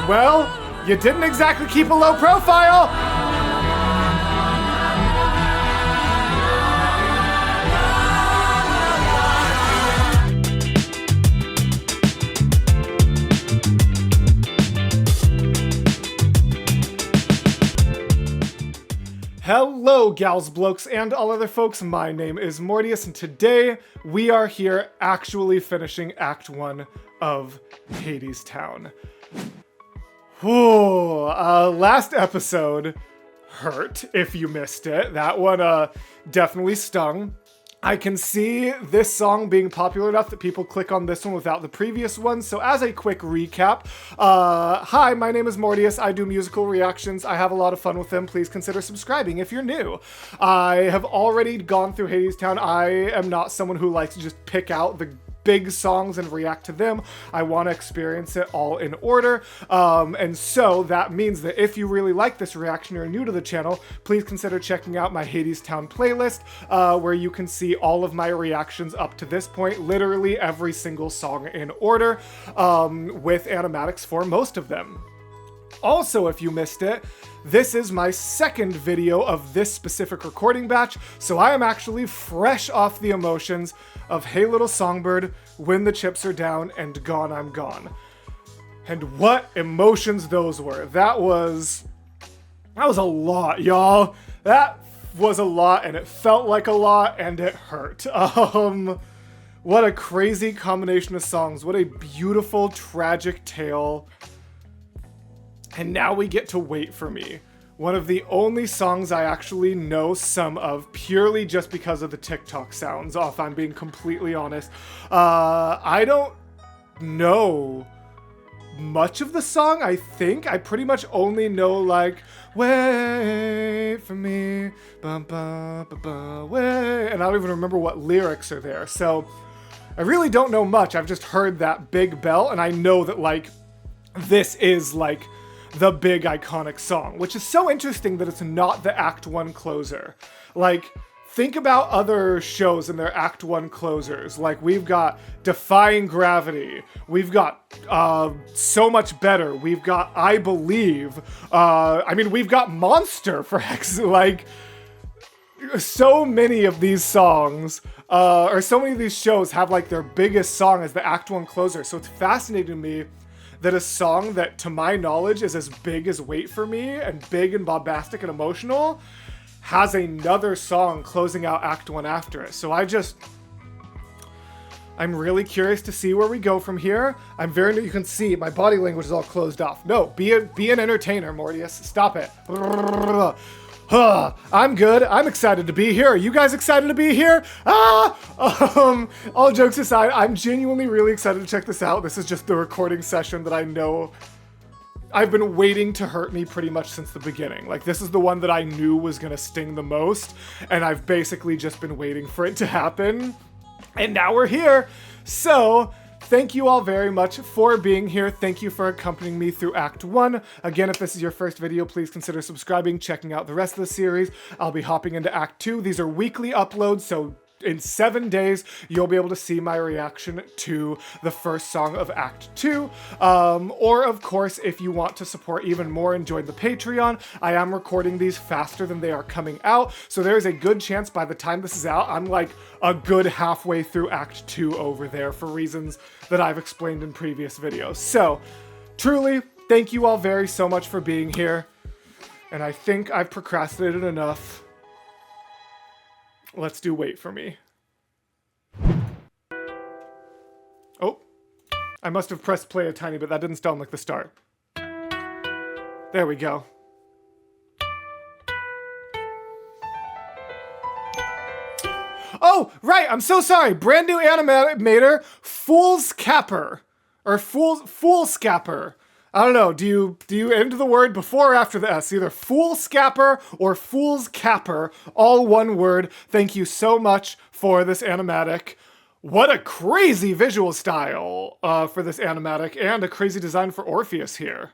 Well, you didn't exactly keep a low profile. Hello, gals, blokes, and all other folks. My name is Mortius, and today we are here actually finishing Act 1 of Hadestown. Last episode hurt if you missed it. That one definitely stung. I can see this song being popular enough that people click on this one without the previous one. So as a quick recap, hi, my name is Mortius. I do musical reactions. I have a lot of fun with them. Please consider subscribing if you're new. I have already gone through Hadestown. I am not someone who likes to just pick out the big songs and react to them. I want to experience it all in order. And so that means that if you really like this reaction or are new to the channel, please consider checking out my Hadestown playlist, where you can see all of my reactions up to this point, literally every single song in order, with animatics for most of them. Also, if you missed it, this is my second video of this specific recording batch, so I am actually fresh off the emotions of Hey Little Songbird, When the Chips Are Down, and Gone I'm Gone. And what emotions those were. That was a lot, y'all. That was a lot, and it felt like a lot, and it hurt. What a crazy combination of songs. What a beautiful, tragic tale. And now we get to Wait For Me. One of the only songs I actually know some of, purely just because of the TikTok sounds, if I'm being completely honest. I don't know much of the song, I think. I pretty much only know, like, wait for me, bum, bum, bum, bum, wait. And I don't even remember what lyrics are there. So I really don't know much. I've just heard that big bell, and I know that, like, this is, like, the big iconic song, which is so interesting that it's not the Act 1 closer. Like, think about other shows and their Act 1 closers. Like, we've got Defying Gravity, we've got So Much Better, we've got I Believe, we've got Monster, for heck's like, so many of these songs, or so many of these shows have, like, their biggest song as the Act 1 closer. So it's fascinating to me that a song that, to my knowledge, is as big as Wait For Me, and big and bombastic and emotional, has another song closing out Act 1 after it. So I'm really curious to see where we go from here. You can see my body language is all closed off. No, be an entertainer, Mortius. Stop it. I'm good. I'm excited to be here. Are you guys excited to be here? All jokes aside, I'm genuinely really excited to check this out. This is just the recording session that I know I've been waiting to hurt me pretty much since the beginning. Like, this is the one that I knew was gonna sting the most, and I've basically just been waiting for it to happen. And now we're here. So thank you all very much for being here. Thank you for accompanying me through Act 1. Again, if this is your first video, please consider subscribing, checking out the rest of the series. I'll be hopping into Act 2. These are weekly uploads, so in 7 days, you'll be able to see my reaction to the first song of Act 2. Or, of course, if you want to support even more and join the Patreon, I am recording these faster than they are coming out, so there's a good chance by the time this is out, I'm like a good halfway through Act 2 over there for reasons that I've explained in previous videos. So, truly, thank you all very so much for being here, and I think I've procrastinated enough. Let's do Wait For Me. Oh, I must have pressed play a tiny bit. That didn't sound like the start. There we go. Oh, right, I'm so sorry. Brand new animator, Fool's Capper. Or Fool Scapper. I don't know, do you end the word before or after the S? Either Fool Scapper or Fool's Capper, all one word. Thank you so much for this animatic. What a crazy visual style for this animatic, and a crazy design for Orpheus here.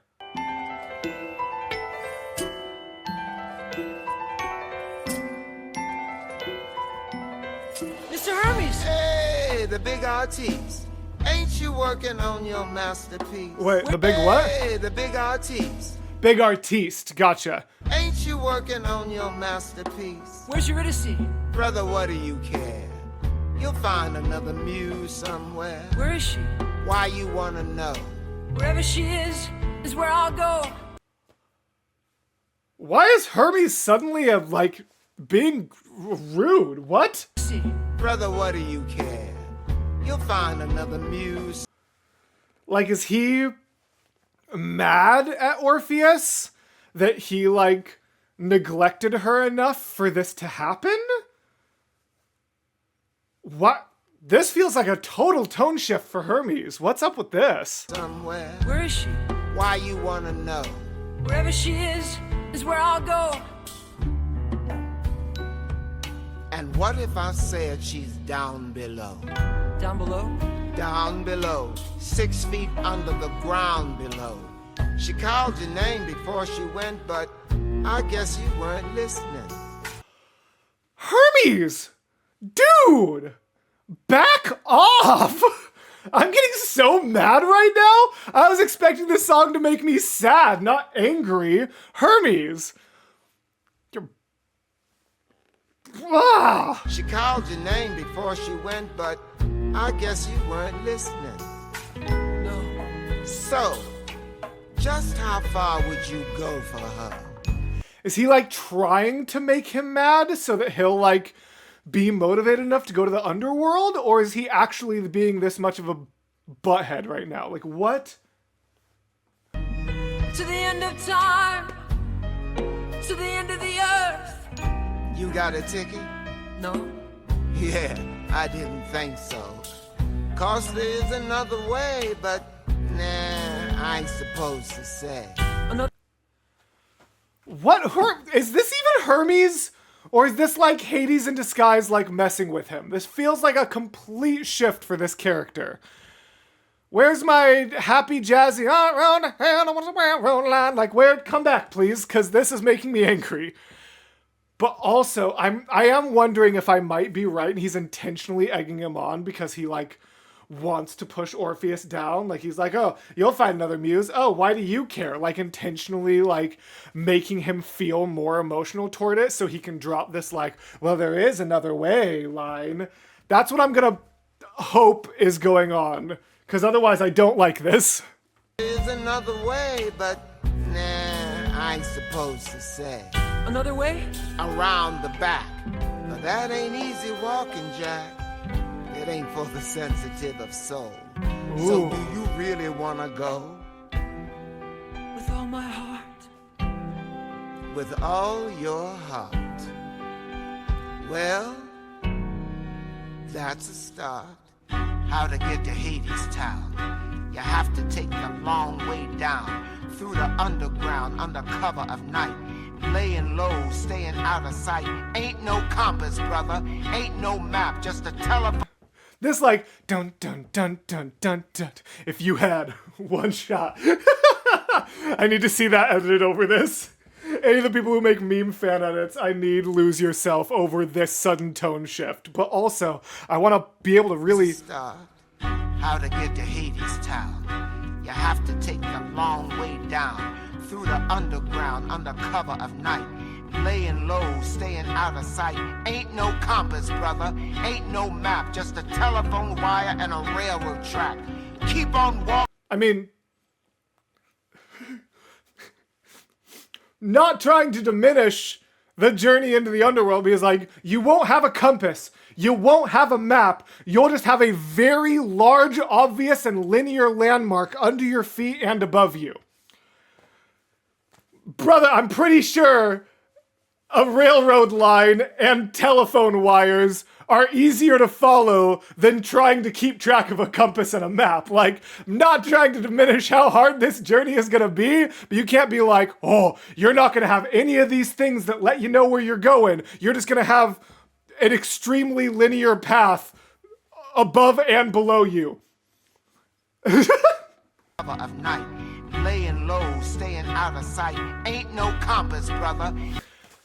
Mr. Hermes! Hey, the big artiste. Ain't you working on your masterpiece? Wait, the big what? Hey, the big artiste. Big artiste, gotcha. Ain't you working on your masterpiece? Where's Eurydice? Brother, what do you care? You'll find another muse somewhere. Where is she? Why you wanna know? Wherever she is where I'll go. Why is Hermes suddenly being rude? What? See. Brother, what do you care? You'll find another muse. Like, is he mad at Orpheus that he, neglected her enough for this to happen? What? This feels like a total tone shift for Hermes. What's up with this? Somewhere. Where is she? Why you wanna know? Wherever she is where I'll go. And what if I said she's down below? Down below? Down below, 6 feet under the ground below. She called your name before she went, but I guess you weren't listening. Hermes! Dude! Back off! I'm getting so mad right now! I was expecting this song to make me sad, not angry. Hermes! You're... Ah! She called your name before she went, but I guess you weren't listening. No. So, just how far would you go for her? Is he, trying to make him mad so that he'll, be motivated enough to go to the underworld? Or is he actually being this much of a butthead right now? What? To the end of time. To the end of the earth. You got a ticket? No. Yeah, I didn't think so. 'Cause there's another way, but nah, I ain't supposed to say. What? Is this even Hermes? Or is this Hades in disguise messing with him? This feels like a complete shift for this character. Where's my happy jazzy line? Where? Come back, please, because this is making me angry. But also, I am wondering if I might be right and he's intentionally egging him on because he wants to push Orpheus down. He's oh, you'll find another muse. Oh, why do you care? Intentionally making him feel more emotional toward it so he can drop this well, there is another way line. That's what I'm gonna hope is going on, because otherwise I don't like this. There's another way, but nah, I ain't supposed to say. Another way? Around the back. But that ain't easy walking, Jack. It ain't for the sensitive of soul. Ooh. So do you really wanna go? With all my heart. With all your heart. Well, that's a start. How to get to Hadestown. You have to take the long way down through the underground under cover of night. Laying low, staying out of sight. Ain't no compass, brother. Ain't no map, just a telephone. This dun dun dun dun dun dun. If you had one shot. I need to see that edited over this. Any of the people who make meme fan edits, I need lose yourself over this sudden tone shift. But also, I want to be able to really... Start. How to get to Hadestown. You have to take the long way down through the underground under cover of night. Laying low, staying out of sight. Ain't no compass, brother. Ain't no map, just a telephone wire and a railroad track. Keep on walking. I mean... not trying to diminish the journey into the underworld, because you won't have a compass, you won't have a map, you'll just have a very large, obvious, and linear landmark under your feet and above you. Brother, I'm pretty sure a railroad line and telephone wires are easier to follow than trying to keep track of a compass and a map. Not trying to diminish how hard this journey is gonna be, but you can't be oh, you're not gonna have any of these things that let you know where you're going. You're just gonna have an extremely linear path above and below you. Of night, laying low, staying out of sight. Ain't no compass, brother.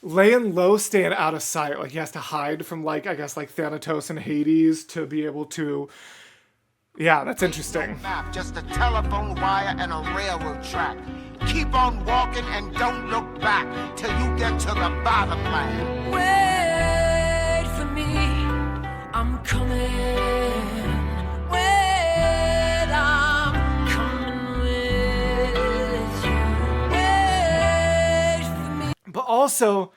Laying low, staying out of sight. He has to hide from, I guess, Thanatos and Hades to be able to, Yeah, that's interesting. Map, just a telephone wire and a railroad track. Keep on walking and don't look back till you get to the bottom line. Wait for me, I'm coming. Wait, I'm coming with you. Wait for me. But also,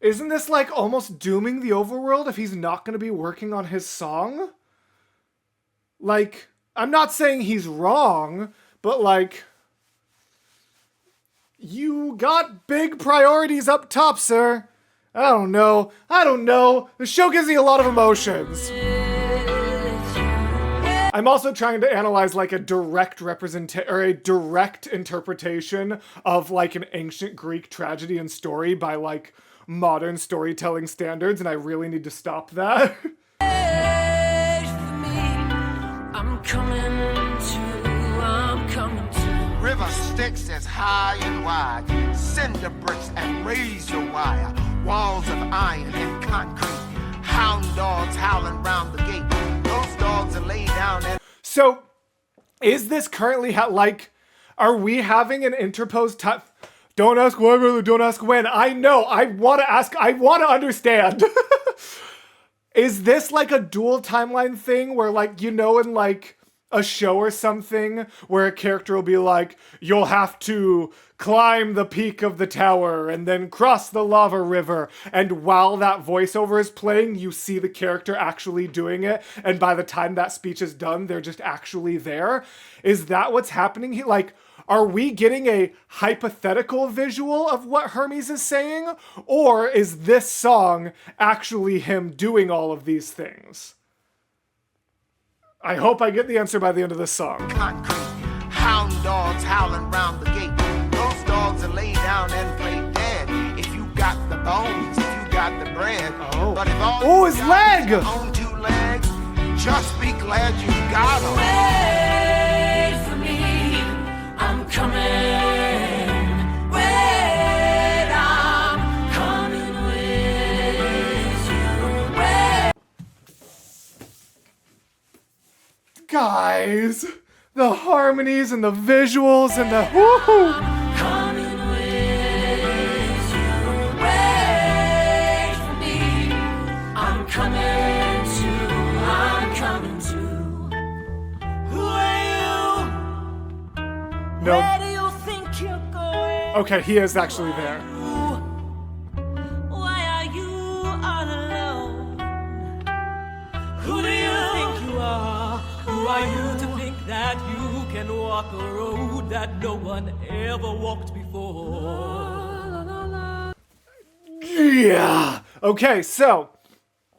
isn't this like almost dooming the overworld if he's not going to be working on his song? Like, I'm not saying he's wrong, but like, you got big priorities up top, sir. I don't know. The show gives me a lot of emotions. I'm also trying to analyze like a direct interpretation of like an ancient Greek tragedy and story by like modern storytelling standards, and I really need to stop that. I'm coming to. River Styx is high and wide, cinder bricks and razor wire, walls of iron and concrete, hound dogs howling round the gate. Those dogs are laid down and... So, is this currently are we having an interposed time? Don't ask why, brother, don't ask when. I know, I want to understand. Is this like a dual timeline thing where like, you know, in like a show or something where a character will be like, you'll have to climb the peak of the tower and then cross the lava river, and while that voiceover is playing, you see the character actually doing it, and by the time that speech is done, they're just actually there? Is that what's happening here? Like, are we getting a hypothetical visual of what Hermes is saying? Or is this song actually him doing all of these things? I hope I get the answer by the end of this song. Concrete, hound dogs howling round the gate. Those dogs are laid down and play dead. If you got the bones, if you got the bread. Oh. But if all Oh, you his got leg! is your own two legs, just be glad you got them. Wait for me, I'm coming. Wait, I'm coming with you. Wait. Guys, the harmonies and the visuals and the woohoo! Coming with you. Wait for me, I'm coming to. Who are you? No. Where do you think you're going? Okay, he is actually there. Why are you all alone? Who do you think you are? Who are you to think that you can walk a road that no one ever walked before? Yeah. Okay, so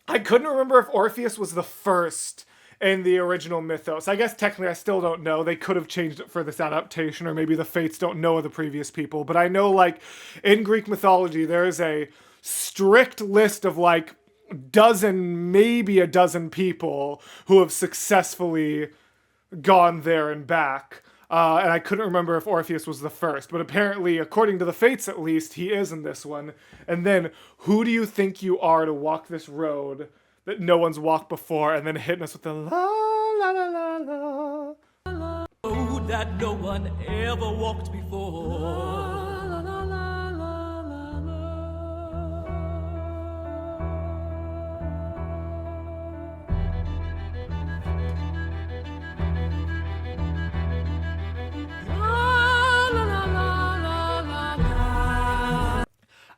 I couldn't remember if Orpheus was the first in the original mythos. I guess technically I still don't know. They could have changed it for this adaptation, or maybe the Fates don't know of the previous people. But I know, like, in Greek mythology, there is a strict list of, like, maybe a dozen people who have successfully gone there and back. And I couldn't remember if Orpheus was the first, but apparently, according to the Fates at least, he is in this one. And then, who do you think you are to walk this road that no one's walked before, and then hitting us with the la la la la la. Road that no one ever walked before.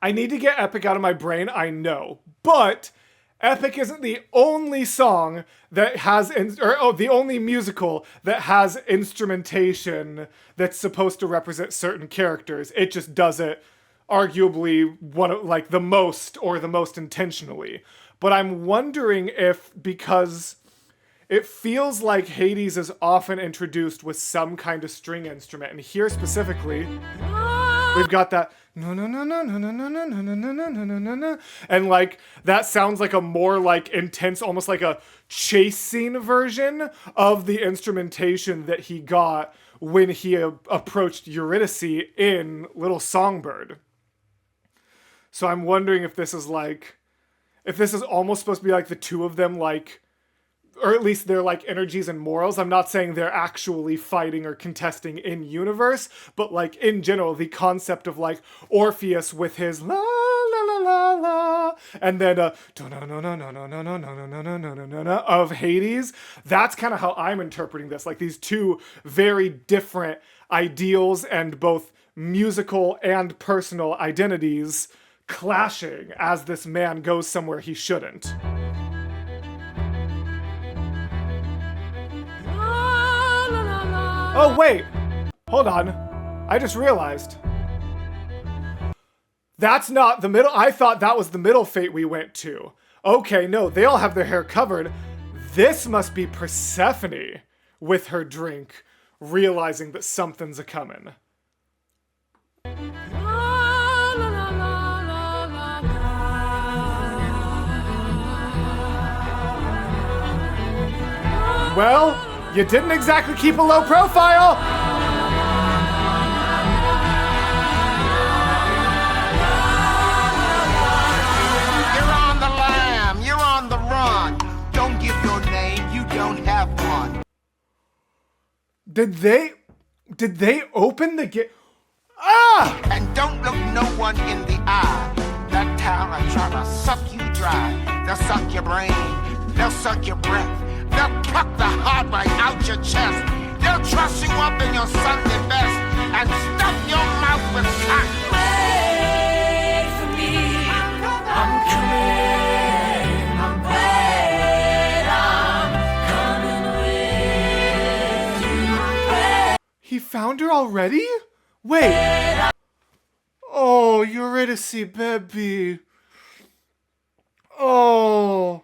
I need to get Epic out of my brain, I know, but Epic isn't the only song that has, the only musical that has instrumentation that's supposed to represent certain characters. It just does it arguably the most intentionally. But I'm wondering if, because it feels like Hades is often introduced with some kind of string instrument, and here specifically, we've got that no no no no no no no no no no no no no no no, and like that sounds like a more like intense, almost like a chase scene version of the instrumentation that he got when he approached Eurydice in Little Songbird. So I'm wondering if this is almost supposed to be like the two of them like or at least their like energies and morals. I'm not saying they're actually fighting or contesting in universe, but like in general, the concept of like Orpheus with his la la la la la, and then of Hades. That's kind of how I'm interpreting this. Like these two very different ideals and both musical and personal identities clashing as this man goes somewhere he shouldn't. Oh, wait. Hold on. I just realized. That's not the middle. I thought that was the middle fate we went to. Okay, no, they all have their hair covered. This must be Persephone with her drink, realizing that something's a-coming. Well, you didn't exactly keep a low profile. You're on the lam, you're on the run. Don't give your name, you don't have one. Did they open the gate? Ah! And don't look no one in the eye. That town will try to suck you dry. They'll suck your brain, they'll suck your breath. They'll pluck the heart right out your chest. They'll truss you up in your Sunday best and stuff your mouth with cotton. Wait for me, I'm coming. I'm coming with you. He found her already? Wait. Oh, Eurydice, baby. Oh.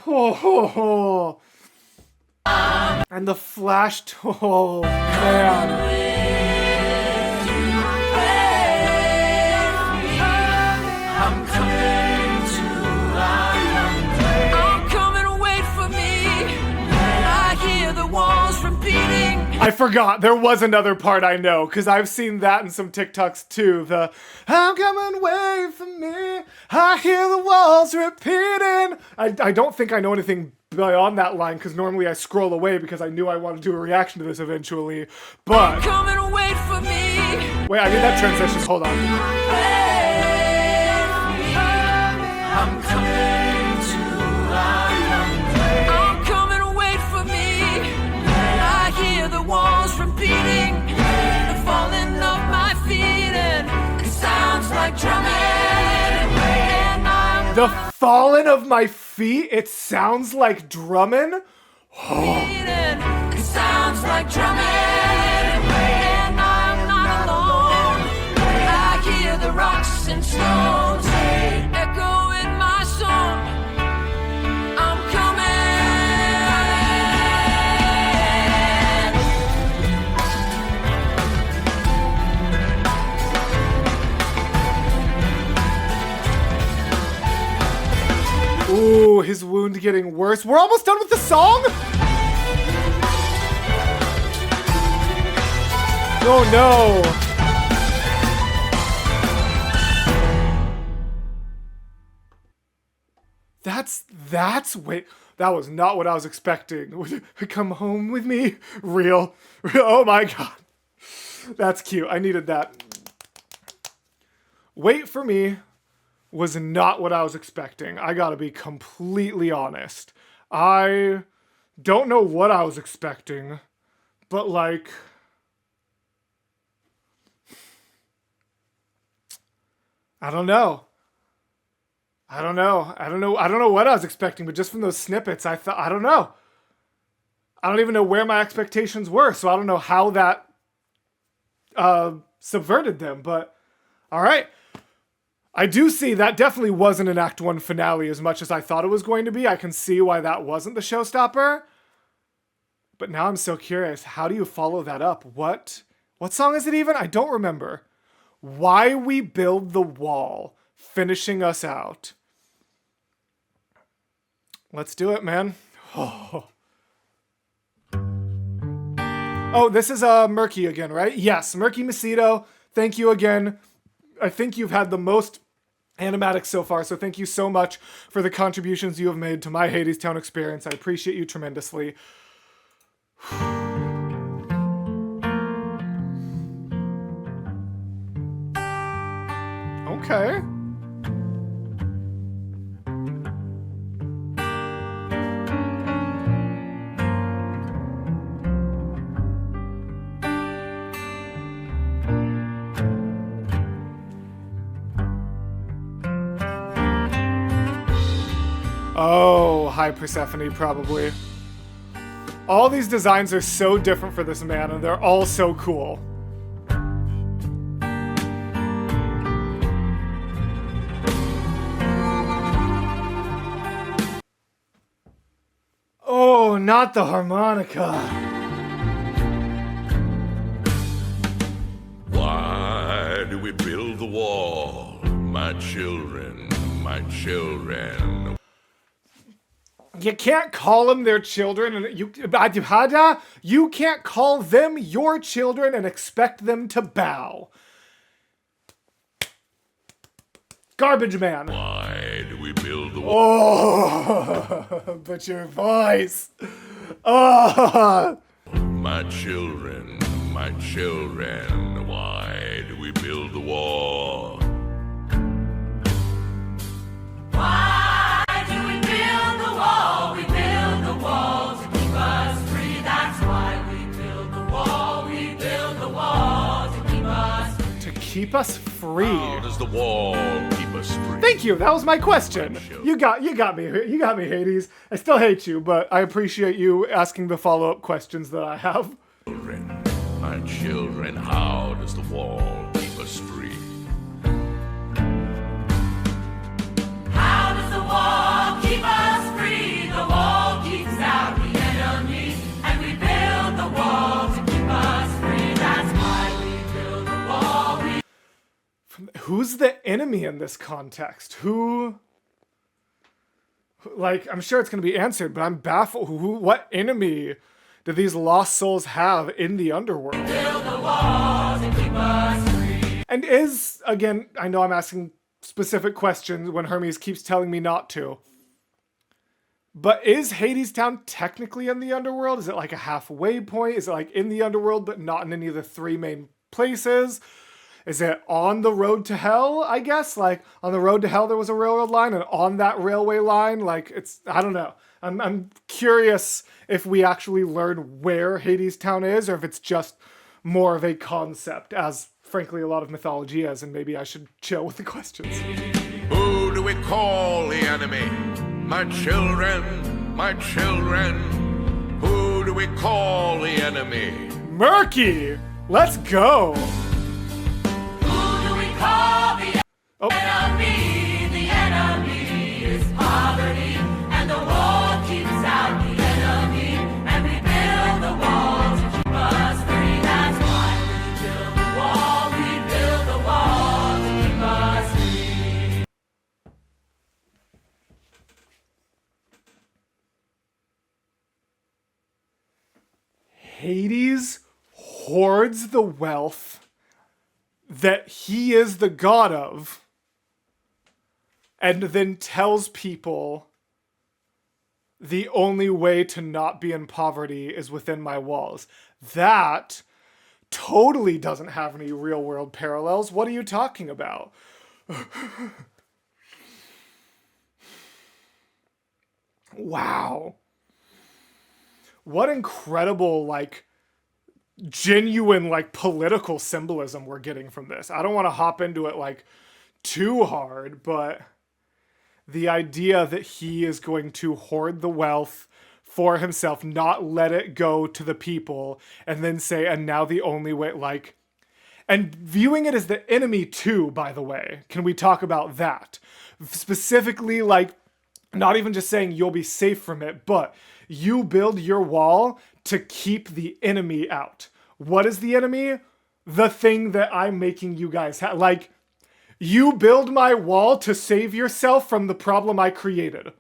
Ho, ho, ho. And the flash, oh man. I'm coming, wait for me. I hear the walls repeating. I forgot, there was another part I know, because I've seen that in some TikToks too. The, I'm coming, wait for me. I hear the walls repeating. I don't think I know anything beyond that line, because normally I scroll away because I knew I wanted to do a reaction to this eventually. But Come and wait for me. wait, I need that transition. Hold on. I'm coming, wait for me. I hear the walls repeating, the falling of my feet, and it sounds like drumming. And I'm The falling of my feet, it sounds like drumming. beating, it sounds like drumming. And I'm not alone. I hear the rocks and stones echo in my song. I'm coming. Ooh, his wound getting worse. We're almost done with the song? Oh no. Wait, that was not what I was expecting. Come home with me. Real. Oh my god. That's cute. I needed that. Wait for me was not what I was expecting. I gotta be completely honest. I don't know what I was expecting, but like, I don't know what I was expecting, but just from those snippets, I thought, I don't know. I don't even know where my expectations were, so I don't know how that subverted them, but all right. I do see that definitely wasn't an Act 1 finale as much as I thought it was going to be. I can see why that wasn't the showstopper. But now I'm so curious, how do you follow that up? What song is it even? I don't remember. Why We Build the Wall, finishing us out. Let's do it, man. Oh, this is Murky again, right? Yes, Murky Macedo. Thank you again. I think you've had the most animatics so far. So thank you so much for the contributions you have made to my Hadestown experience. I appreciate you tremendously. Okay. Oh, hi Persephone, probably. All these designs are so different for this man, and they're all so cool. Oh, not the harmonica. Why do we build the wall, my children, my children? You can't call them their children, and you can't call them your children and expect them to bow. Garbage man. Why do we build the wall? Oh, but your voice. Oh. My children, why do we build the wall? Why do we build the wall? We build the wall to keep us free. That's why we build the wall. We build the wall to keep us free. To keep us free. How does the wall keep us free? Thank you. That was my question. You got me. You got me, Hades. I still hate you, but I appreciate you asking the follow-up questions that I have. My children, how does the wall keep us free? How does the wall keep us free? The wall keeps out the enemy, and we build the wall to keep us free. That's why we build the wall. Who's the enemy in this context? Like, I'm sure it's going to be answered, but I'm baffled. What enemy do these lost souls have in the underworld? Build the wall to keep us free. And again, I know I'm asking specific questions when Hermes keeps telling me not to, but is Hadestown technically in the underworld? Is it like a halfway point? Is it like in the underworld but not in any of the three main places? Is it on the road to hell, I guess? Like, on the road to hell there was a railroad line, and on that railway line, like, I don't know. I'm curious if we actually learn where Hadestown is, or if it's just more of a concept, as frankly a lot of mythology is, and maybe I should chill with the questions. Who do we call the enemy? My children, who do we call the enemy? Murky! Let's go! Who do we call the enemy? The enemy is poverty, and the wall keeps out the enemy, and we build the wall to keep us free. That's why we build the wall. We build the wall to keep us free. Hades hoards the wealth that he is the god of, and then tells people the only way to not be in poverty is within my walls. That totally doesn't have any real world parallels. What are you talking about? Wow. What incredible, like, genuine, like, political symbolism we're getting from this. I don't want to hop into it, like, too hard, but the idea that he is going to hoard the wealth for himself, not let it go to the people, and then say, and now the only way, like, and viewing it as the enemy too, by the way. Can we talk about that? Specifically, like, not even just saying you'll be safe from it, but you build your wall to keep the enemy out. What is the enemy? The thing that I'm making you guys have. Like, you build my wall to save yourself from the problem I created.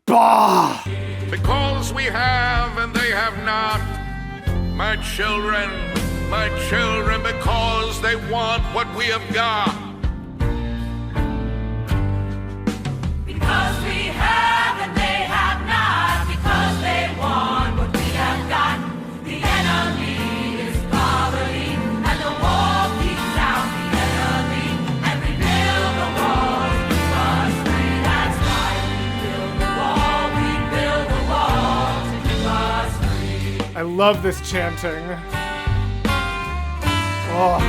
Bah! Because we have and they have not, my children, my children, because they want what we have got. Because we have and they have not. Because they want what we have got. The enemy is poverty, and the wall keeps out the enemy. And we build the wall to keep us free. That's right. We build the wall to keep us free. I love this chanting. Oh.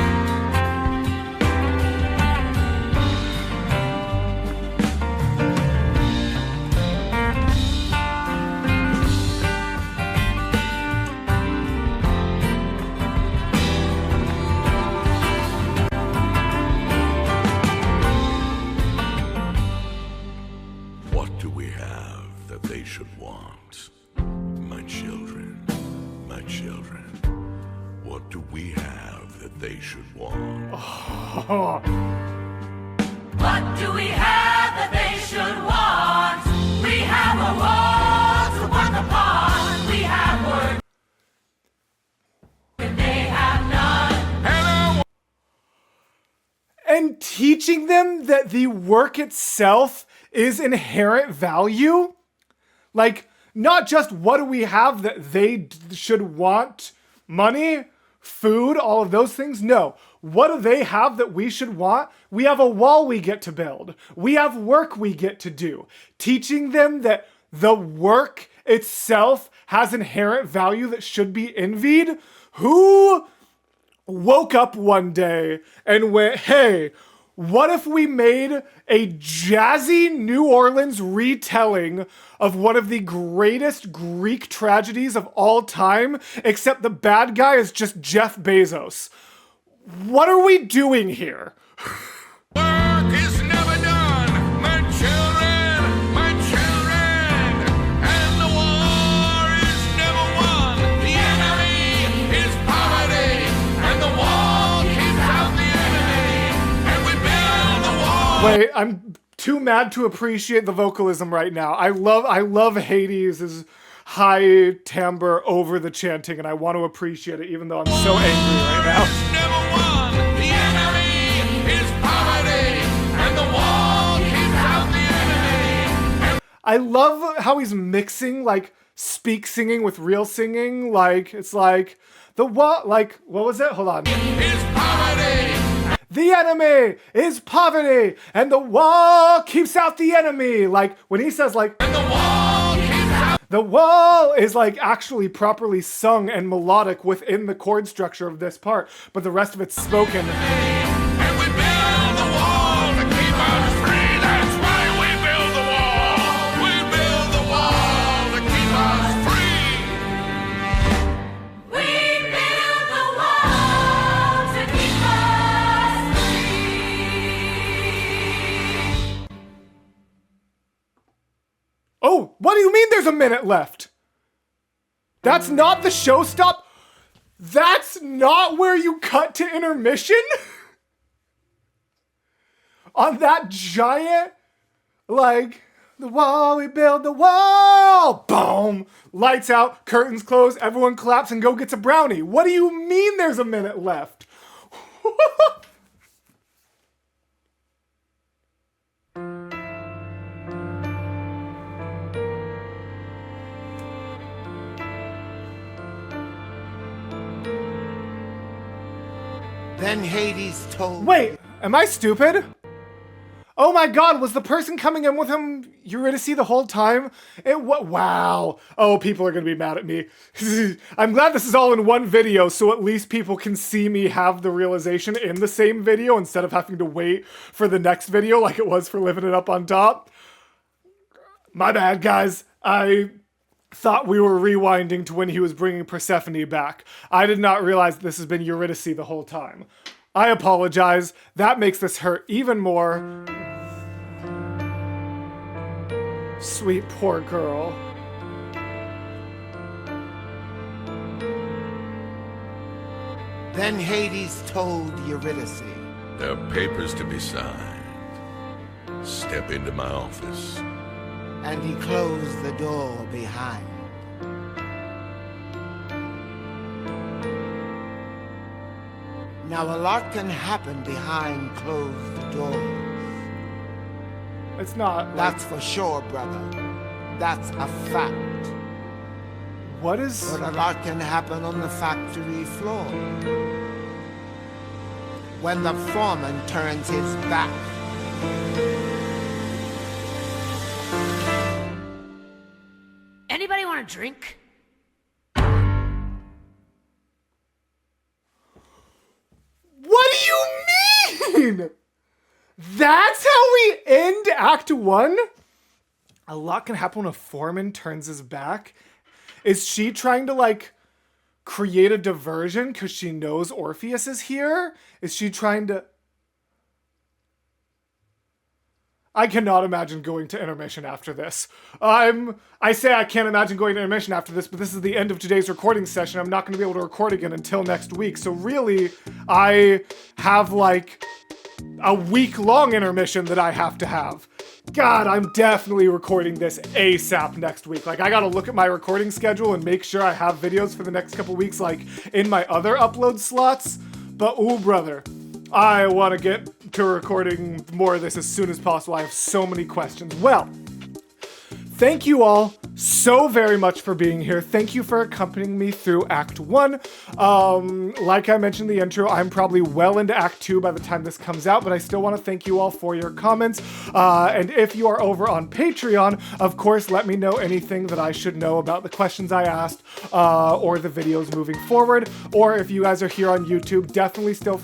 What do we have that they should want? My children, my children. What do we have that they should want? Oh. What do we have that they should want? We have a wall to walk upon. We have work and they have none. And teaching them that the work itself is inherent value? Like, not just what do we have that they should want? Money, food, all of those things? No. What do they have that we should want? We have a wall we get to build. We have work we get to do. Teaching them that the work itself has inherent value that should be envied? Who woke up one day and went, hey, what if we made a jazzy New Orleans retelling of one of the greatest Greek tragedies of all time, except the bad guy is just Jeff Bezos? What are we doing here? Work is never done, my children, and the war is never won. The enemy is poverty, and the wall keeps out the enemy, and we build the wall. Wait, I'm too mad to appreciate the vocalism right now. I love Hades' high timbre over the chanting, and I want to appreciate it even though I'm so angry right now. Never won. The enemy is poverty, and the wall keeps out the enemy. I love how he's mixing like speak singing with real singing. Like it's like the what? Like what was it? Hold on. Is poverty. The enemy is poverty, and the wall keeps out the enemy. Like when he says like And the wall keeps out. the wall is like actually properly sung and melodic within the chord structure of this part, but the rest of it's spoken. And we build the wall to keep us free. That's why we build the wall. We build the wall to keep us free. We build the wall to keep us free. Oh, what do you mean there's a minute left? That's not the show stop? That's not where you cut to intermission? On that giant, like, the wall, we build the wall! Boom! Lights out, curtains close, everyone claps and go gets a brownie. What do you mean there's a minute left? Then Hades told Wait, am I stupid? Oh my god, was the person coming in with him Eurydice the whole time? Wow. Oh, people are gonna be mad at me. I'm glad this is all in one video, so at least people can see me have the realization in the same video instead of having to wait for the next video like it was for Living It Up on Top. My bad, guys. I thought we were rewinding to when he was bringing Persephone back. I did not realize this has been Eurydice the whole time. I apologize. That makes this hurt even more. Sweet poor girl. Then Hades told Eurydice. There are papers to be signed. Step into my office. And he closed the door behind. Now, a lot can happen behind closed doors. It's not like, That's for sure, brother. That's a fact. what is... But a lot can happen on the factory floor. When the foreman turns his back. Anybody want a drink? What do you mean? That's how we end Act 1? A lot can happen when a foreman turns his back. Is she trying to, like, create a diversion because she knows Orpheus is here? Is she trying to... I cannot imagine going to intermission after this. I say I can't imagine going to intermission after this, but this is the end of today's recording session. I'm not going to be able to record again until next week. So really, I have like a week-long intermission that I have to have. God, I'm definitely recording this ASAP next week. Like, I gotta look at my recording schedule and make sure I have videos for the next couple weeks, like, in my other upload slots. But, ooh, brother, I want to get to recording more of this as soon as possible. I have so many questions. Well, thank you all so very much for being here. Thank you for accompanying me through Act 1. Like I mentioned in the intro, I'm probably well into Act 2 by the time this comes out, but I still want to thank you all for your comments. And if you are over on Patreon, of course, let me know anything that I should know about the questions I asked, or the videos moving forward. Or if you guys are here on YouTube, definitely feel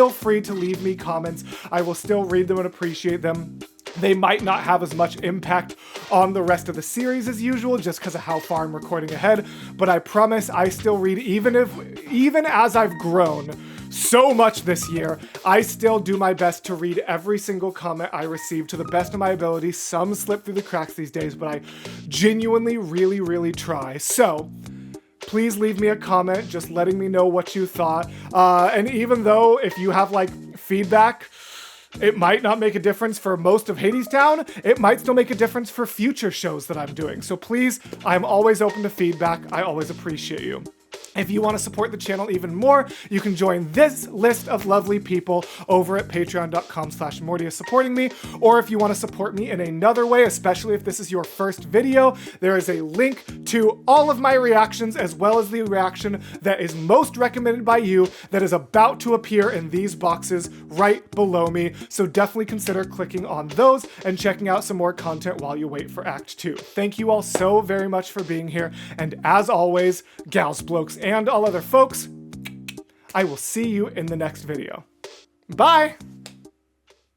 free to leave me comments. I will still read them and appreciate them. They might not have as much impact on the rest of the series as usual, just because of how far I'm recording ahead, but I promise I still read, even as I've grown so much this year, I still do my best to read every single comment I receive to the best of my ability. Some slip through the cracks these days, but I genuinely really, really try. So, please leave me a comment just letting me know what you thought. And even though if you have like feedback, it might not make a difference for most of Hadestown, it might still make a difference for future shows that I'm doing. So please, I'm always open to feedback. I always appreciate you. If you want to support the channel even more, you can join this list of lovely people over at patreon.com/Mordia supporting me. Or if you want to support me in another way, especially if this is your first video, there is a link to all of my reactions as well as the reaction that is most recommended by you that is about to appear in these boxes right below me. So definitely consider clicking on those and checking out some more content while you wait for Act 2. Thank you all so very much for being here. And as always, gals, blokes, and all other folks, I will see you in the next video. Bye!